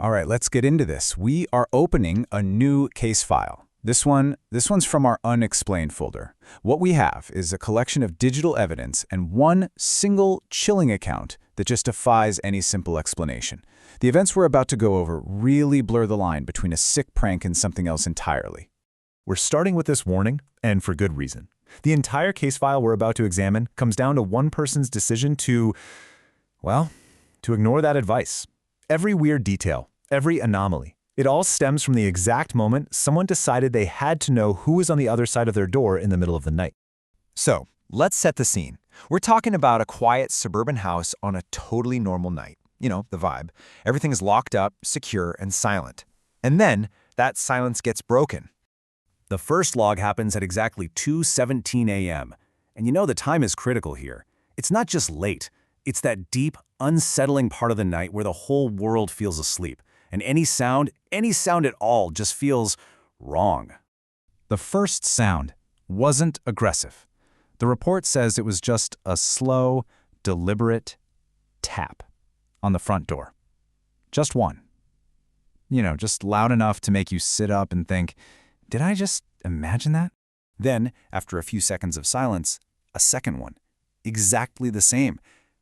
All right, let's get into this. We are opening a new case file. This one's from our Unexplained folder. What we have is a collection of digital evidence and one single chilling account that just defies any simple explanation. The events we're about to go over really blur the line between a sick prank and something else entirely. We're starting with this warning, and for good reason. The entire case file we're about to examine comes down to one person's decision to ignore that advice. Every weird detail, every anomaly, it all stems from the exact moment someone decided they had to know who was on the other side of their door in the middle of the night. So, let's set the scene. We're talking about a quiet suburban house on a totally normal night. You know, the vibe. Everything is locked up, secure, and silent. And then, that silence gets broken. The first log happens at exactly 2:17 a.m. And you know the time is critical here. It's not just late. It's that deep, unsettling part of the night where the whole world feels asleep. And any sound at all just feels wrong. The first sound wasn't aggressive. The report says it was just a slow, deliberate tap on the front door. Just one. You know, just loud enough to make you sit up and think, did I just imagine that? Then, after a few seconds of silence, a second one. Exactly the same.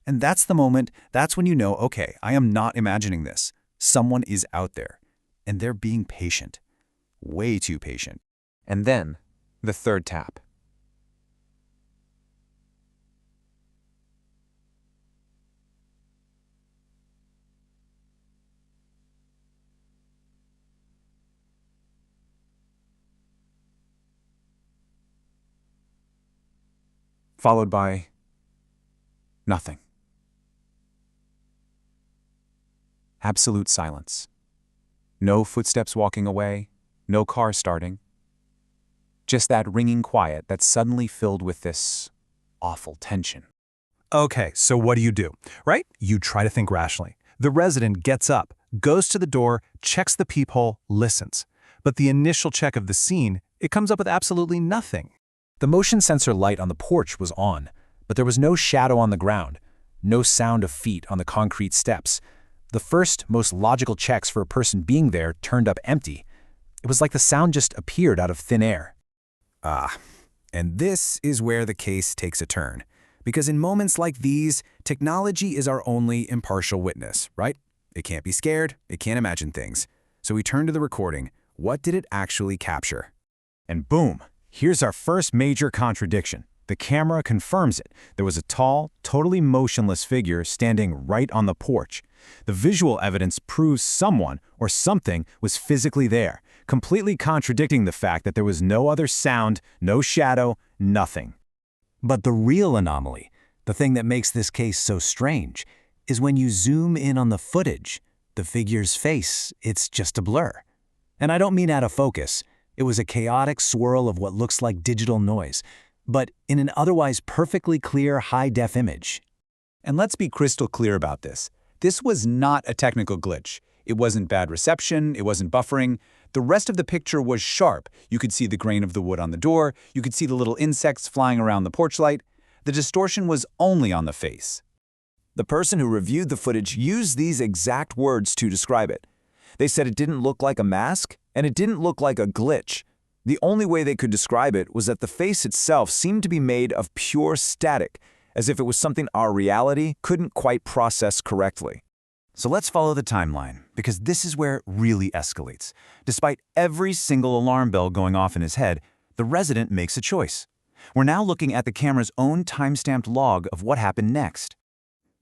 And that's when you know, okay, I am not imagining this. Someone is out there, and they're being patient. Way too patient. And then, the third tap. Followed by nothing. Absolute silence. No footsteps walking away, no car starting. Just that ringing quiet that's suddenly filled with this awful tension. Okay, so what do? Right? You try to think rationally. The resident gets up, goes to the door, checks the peephole, listens. But the initial check of the scene, it comes up with absolutely nothing. The motion sensor light on the porch was on, but there was no shadow on the ground, no sound of feet on the concrete steps. The first, most logical checks for a person being there turned up empty. It was like the sound just appeared out of thin air. And this is where the case takes a turn. Because in moments like these, technology is our only impartial witness, right? It can't be scared, it can't imagine things. So we turn to the recording. What did it actually capture? And boom, here's our first major contradiction. The camera confirms it. There was a tall, totally motionless figure standing right on the porch. The visual evidence proves someone or something was physically there, completely contradicting the fact that there was no other sound, no shadow, nothing. But the real anomaly, the thing that makes this case so strange, is when you zoom in on the footage, the figure's face, it's just a blur. And I don't mean out of focus. It was a chaotic swirl of what looks like digital noise, but in an otherwise perfectly clear high-def image. And let's be crystal clear about this. This was not a technical glitch. It wasn't bad reception, it wasn't buffering. The rest of the picture was sharp. You could see the grain of the wood on the door, you could see the little insects flying around the porch light. The distortion was only on the face. The person who reviewed the footage used these exact words to describe it. They said it didn't look like a mask, and it didn't look like a glitch. The only way they could describe it was that the face itself seemed to be made of pure static, as if it was something our reality couldn't quite process correctly. So let's follow the timeline, because this is where it really escalates. Despite every single alarm bell going off in his head, the resident makes a choice. We're now looking at the camera's own time-stamped log of what happened next.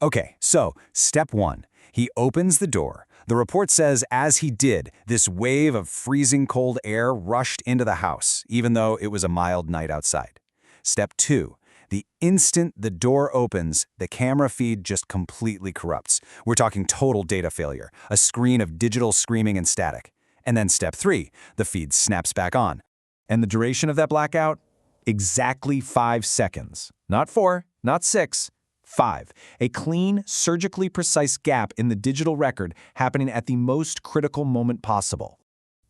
Okay, so step 1. He opens the door. The report says as he did, this wave of freezing cold air rushed into the house, even though it was a mild night outside. Step 2. The instant the door opens, the camera feed just completely corrupts. We're talking total data failure, a screen of digital screaming and static. And then step 3, the feed snaps back on. And the duration of that blackout? Exactly 5 seconds. Not 4, not 6. 5. A clean, surgically precise gap in the digital record happening at the most critical moment possible.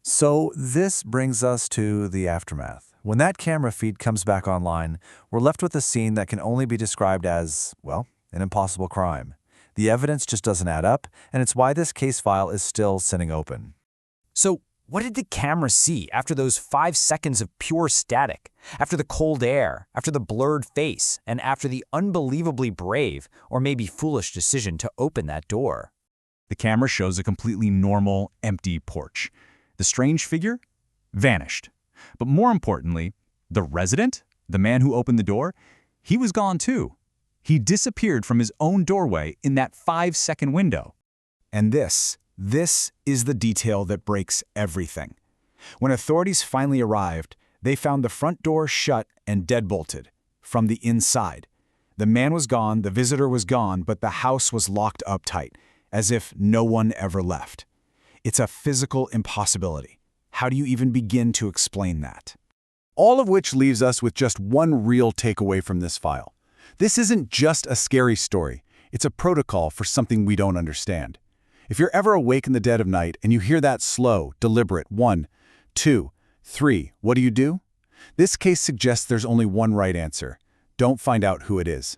So this brings us to the aftermath. When that camera feed comes back online, we're left with a scene that can only be described as, an impossible crime. The evidence just doesn't add up, and it's why this case file is still sitting open. So, what did the camera see after those 5 seconds of pure static, after the cold air, after the blurred face, and after the unbelievably brave, or maybe foolish decision to open that door? The camera shows a completely normal, empty porch. The strange figure? Vanished. But more importantly, the resident, the man who opened the door, he was gone too. He disappeared from his own doorway in that 5-second window. And this is the detail that breaks everything. When authorities finally arrived, they found the front door shut and deadbolted from the inside. The man was gone, the visitor was gone, but the house was locked up tight, as if no one ever left. It's a physical impossibility. How do you even begin to explain that? All of which leaves us with just one real takeaway from this file. This isn't just a scary story. It's a protocol for something we don't understand. If you're ever awake in the dead of night and you hear that slow, deliberate 1, 2, 3, what do? This case suggests there's only one right answer. Don't find out who it is.